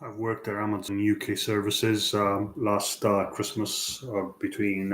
I've worked at Amazon UK services last Christmas between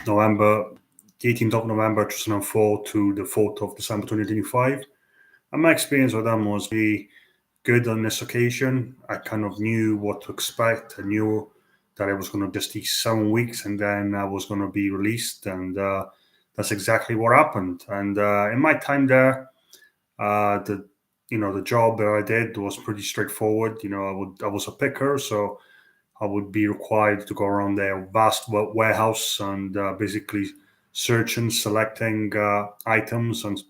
November, the 18th of November 2004 to the 4th of December 2025. And my experience with them was really good on this occasion. I kind of knew what to expect. I knew that I was going to just these 7 weeks and then I was going to be released. And that's exactly what happened. And in my time there, the the job that I did was pretty straightforward. I was a picker, so I would be required to go around their vast warehouse and basically searching, selecting items and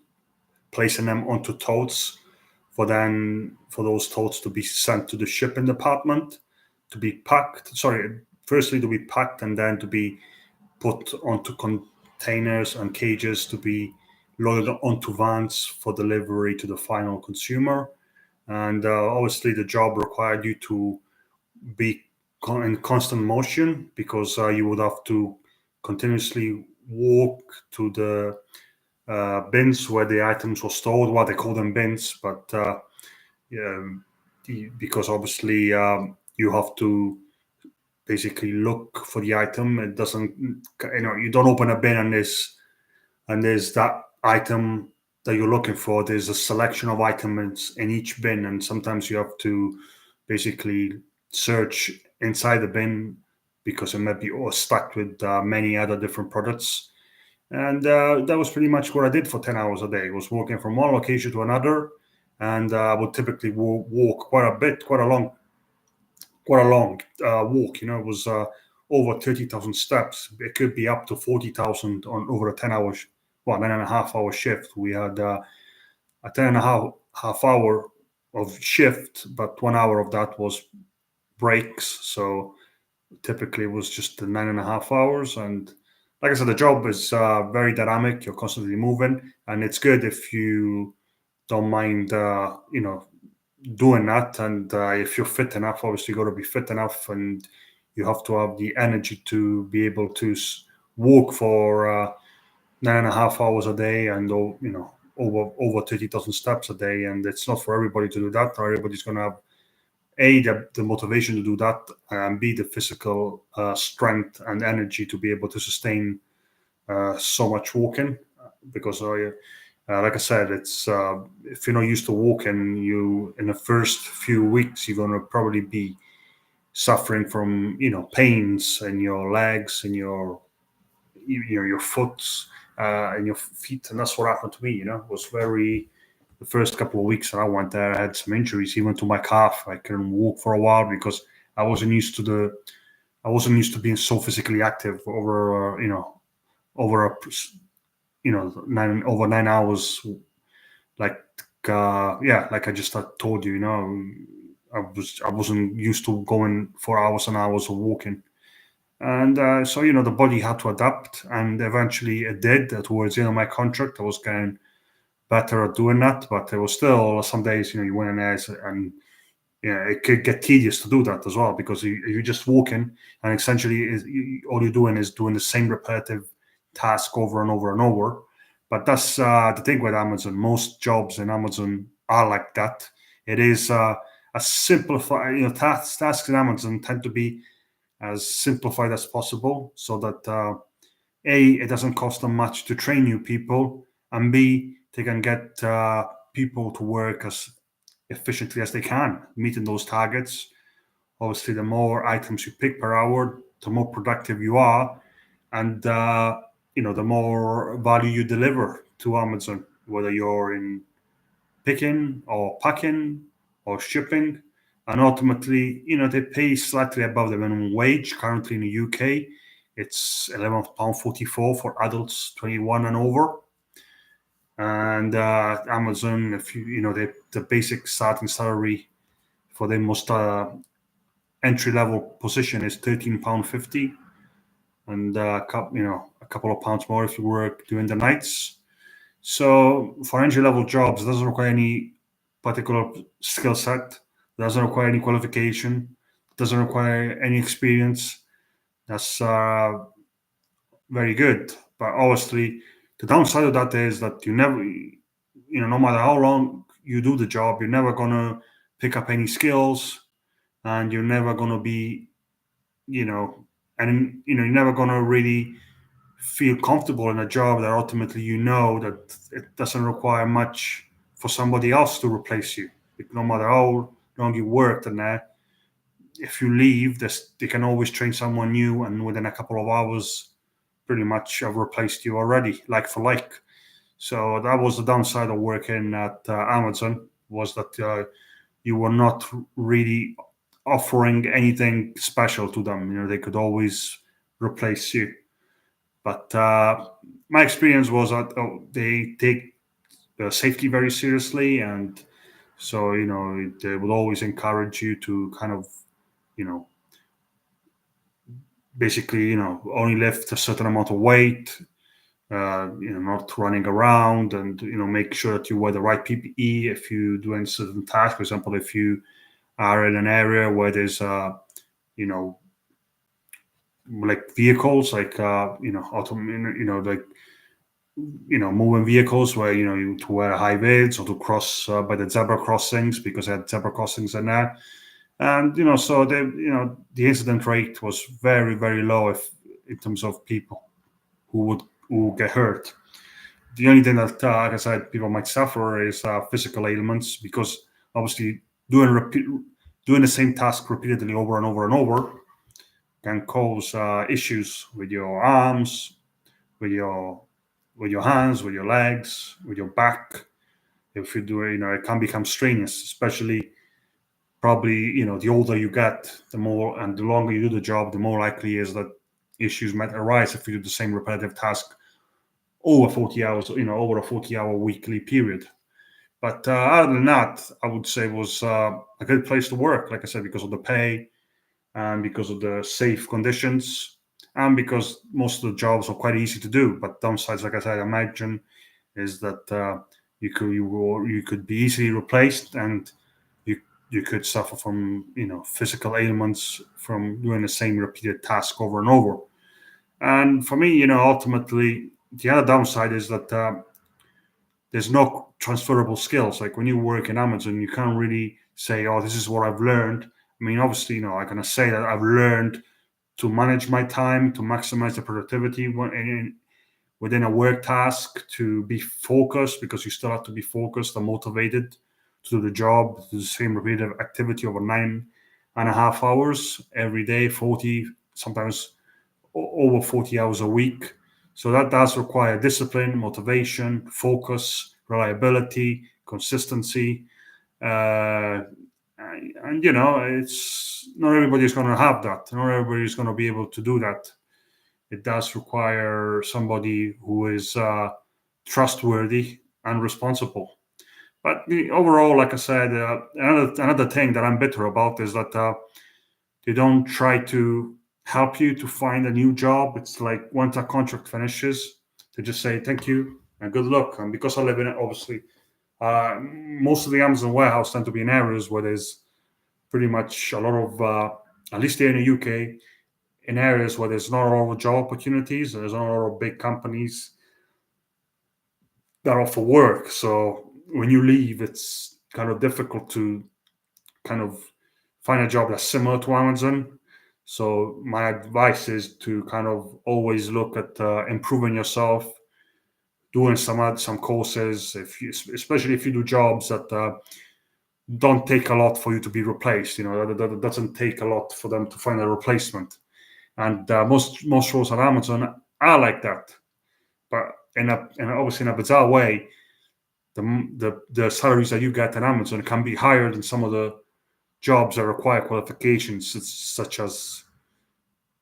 placing them onto totes for those totes to be sent to the shipping department to be packed. Sorry, firstly to be packed and then to be put onto containers and cages to be loaded onto vans for delivery to the final consumer. And obviously, the job required you to be in constant motion because you would have to continuously walk to the bins where the items were stored. Well, they call them bins, but um, because obviously you have to basically look for the item. It doesn't, you don't open a bin and there's that item that you're looking for. There's a selection of items in each bin, and sometimes you have to basically search inside the bin because it might be all stacked with many other different products. And that was pretty much what I did for 10 hours a day. I was walking from one location to another, and I would typically walk quite a bit, quite a long walk. It was over 30,000 steps. It could be up to 40,000 on over a 10 hour, 9.5 hour shift. We had a 10 and a half hour of shift, but 1 hour of that was breaks. So typically it was just the 9.5 hours. And like I said, the job is very dynamic. You're constantly moving, and it's good if you don't mind, doing that. And if you're fit enough, obviously you got to be fit enough, and you have to have the energy to be able to walk for 9.5 hours a day, and over 30,000 steps a day. And it's not for everybody to do that. Not everybody's going to have the motivation to do that, and b the physical strength and energy to be able to sustain so much walking. Because like I said, it's if you're not used to walking, you in the first few weeks you're gonna probably be suffering from pains in your legs and your foot and your feet, and that's what happened to me. It was very the first couple of weeks that I went there, I had some injuries even to my calf. I couldn't walk for a while because I wasn't used to the I wasn't used to being so physically active over a 9 hours, like yeah, like I just told you, I wasn't used to going for hours and hours of walking. And so the body had to adapt, and eventually it did. Towards the end of my contract I was getting better at doing that, but there was still some days you went in there and it could get tedious to do that as well, because you're just walking and essentially all you're doing is doing the same repetitive task over and over and over. But that's the thing with Amazon. Most jobs in Amazon are like that. It is a simplified, tasks in Amazon tend to be as simplified as possible, so that a it doesn't cost them much to train new people, and b they can get people to work as efficiently as they can, meeting those targets. Obviously, the more items you pick per hour, the more productive you are, and the more value you deliver to Amazon, whether you're in picking or packing or shipping. And ultimately, they pay slightly above the minimum wage. Currently in the UK, it's £11.44 for adults 21 and over. And Amazon, if the basic starting salary for the most entry level position is £13.50, and a couple of pounds more if you work during the nights. So for entry level jobs, it doesn't require any particular skill set, doesn't require any qualification, doesn't require any experience. That's very good. But obviously, the downside of that is that you never, no matter how long you do the job, you're never gonna pick up any skills. and you're never going to be, you know, and you're never going to really feel comfortable in a job that ultimately you know that it doesn't require much for somebody else to replace you. No matter how long you worked in there, if you leave, they can always train someone new, and within a couple of hours, pretty much have replaced you already, like for like. So that was the downside of working at Amazon, was that you were not really offering anything special to them. They could always replace you. But my experience was that they take safety very seriously, and so they would always encourage you to kind of you know basically only lift a certain amount of weight, not running around, and make sure that you wear the right PPE if you do any certain task. For example, if you are in an area where there's you know like vehicles, like like moving vehicles where you to wear high vis or to cross by the zebra crossings, because they had zebra crossings in there. And so the incident rate was very, very low, if in terms of people who get hurt. The only thing that, like I said, people might suffer is physical ailments, because obviously doing the same task repeatedly over and over and over can cause issues with your arms, with your hands, with your legs, with your back. If you do, it can become strenuous, especially probably, the older you get, the more and the longer you do the job, the more likely is that issues might arise if you do the same repetitive task over 40 hours, over a 40-hour weekly period. But other than that, I would say it was a good place to work, like I said, because of the pay and because of the safe conditions, and because most of the jobs are quite easy to do. But downsides, like I said, I imagine, is that you could be easily replaced, and you you could suffer from physical ailments from doing the same repeated task over and over. And for me, ultimately, the other downside is that there's no transferable skills. Like when you work in Amazon, you can't really say, "Oh, this is what I've learned." I mean, obviously, I'm gonna say that I've learned to manage my time, to maximize the productivity within a work task, to be focused, because you still have to be focused and motivated to do the job, to do the same repetitive activity over 9.5 hours every day, 40, sometimes over 40 hours a week. So that does require discipline, motivation, focus, reliability, consistency. Uh, and it's not everybody's going to have that. Not everybody's going to be able to do that. It does require somebody who is trustworthy and responsible. But overall, like I said, another thing that I'm bitter about is that they don't try to help you to find a new job. It's like once a contract finishes, they just say thank you and good luck. And because I live in it, obviously, most of the Amazon warehouse tend to be in areas where there's pretty much a lot of, at least here in the UK, in areas where there's not a lot of job opportunities. There's not a lot of big companies that offer work. So when you leave, it's kind of difficult to kind of find a job that's similar to Amazon. So my advice is to kind of always look at improving yourself, doing some courses. If you, especially if you do jobs that don't take a lot for you to be replaced, that doesn't take a lot for them to find a replacement. And most roles at Amazon are like that. But in obviously in a bizarre way, the salaries that you get at Amazon can be higher than some of the jobs that require qualifications, such as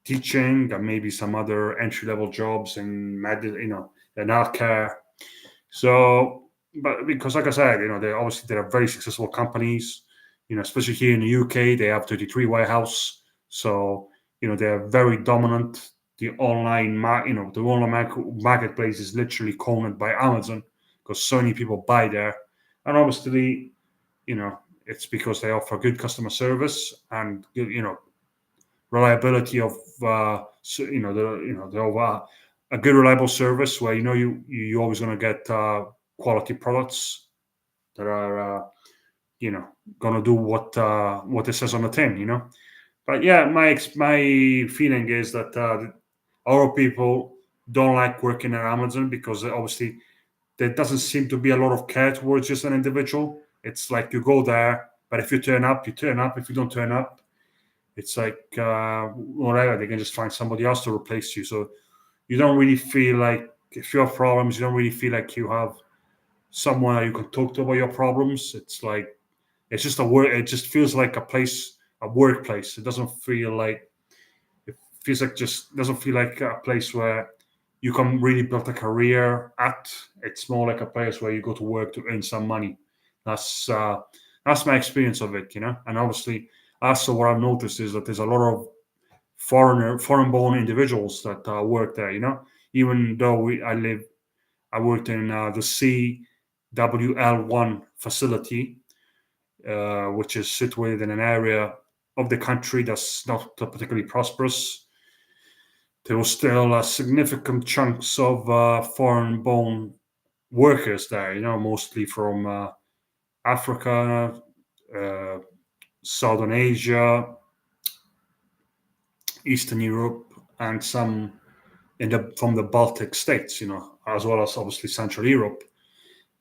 teaching and maybe some other entry level jobs in in healthcare. So, but because like I said, they're very successful companies. Especially here in the UK, they have 33 warehouse. So they're very dominant. The online marketplace is literally cornered by Amazon, because so many people buy there, and obviously, you know, it's because they offer good customer service and good, reliability of they offer a good reliable service where you always going to get quality products that are you know, gonna do what it says on the tin, you know. But yeah, my feeling is that our people don't like working at Amazon because obviously there doesn't seem to be a lot of care towards just an individual. It's like you go there, but if you turn up, you turn up. If you don't turn up, it's like whatever. They can just find somebody else to replace you. So you don't really feel like if you have problems, you don't really feel like you have someone you can talk to about your problems. It's like it's just a work. It just feels like a place, a workplace. It doesn't feel like it feels like just doesn't feel like a place where you can really build a career at. It's more like a place where you go to work to earn some money. That's uh, that's my experience of it, you know. And obviously, also what I've noticed is that there's a lot of foreign-born individuals that work there. You know, even though I worked in the CWL1 facility, which is situated in an area of the country that's not particularly prosperous. There was still significant chunks of foreign-born workers there. You know, mostly from Africa, uh, Southern Asia, Eastern Europe, and some from the Baltic states. You know, as well as obviously Central Europe.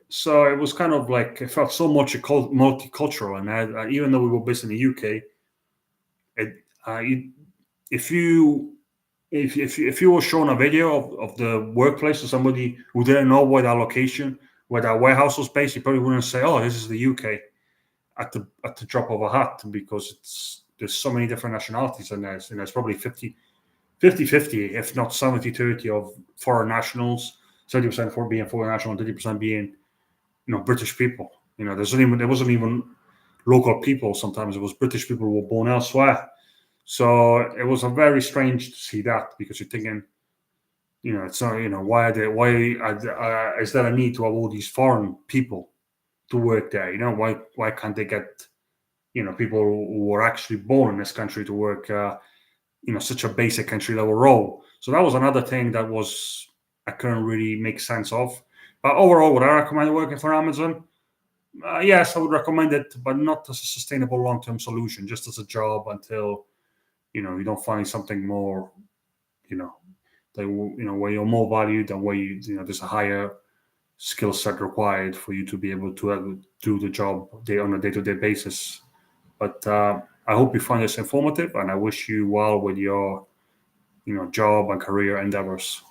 So it was kind of like it felt so much multicultural, and even though we were based in the UK, it, if you if you were shown a video of the workplace to somebody who didn't know where that location, where that warehouse was based, you probably wouldn't say, "Oh, this is the UK," at the drop of a hat, because there's so many different nationalities in there. And there's probably 50-50, if not 70-30 of foreign nationals, 70% for being foreign national, 30% being British people. You know, there wasn't even local people. Sometimes it was British people who were born elsewhere. So it was a very strange to see that, because you're thinking, it's not, why is there a need to have all these foreign people to work there? Why can't they get people who were actually born in this country to work such a basic entry level role? So that was another thing that was I couldn't really make sense of. But overall, would I recommend working for Amazon? Yes, I would recommend it, but not as a sustainable long term solution. Just as a job until you don't find something more, you know, where you're more valued and where there's a higher skill set required for you to be able to do the job on a day to day basis. But I hope you find this informative, and I wish you well with your job and career endeavors.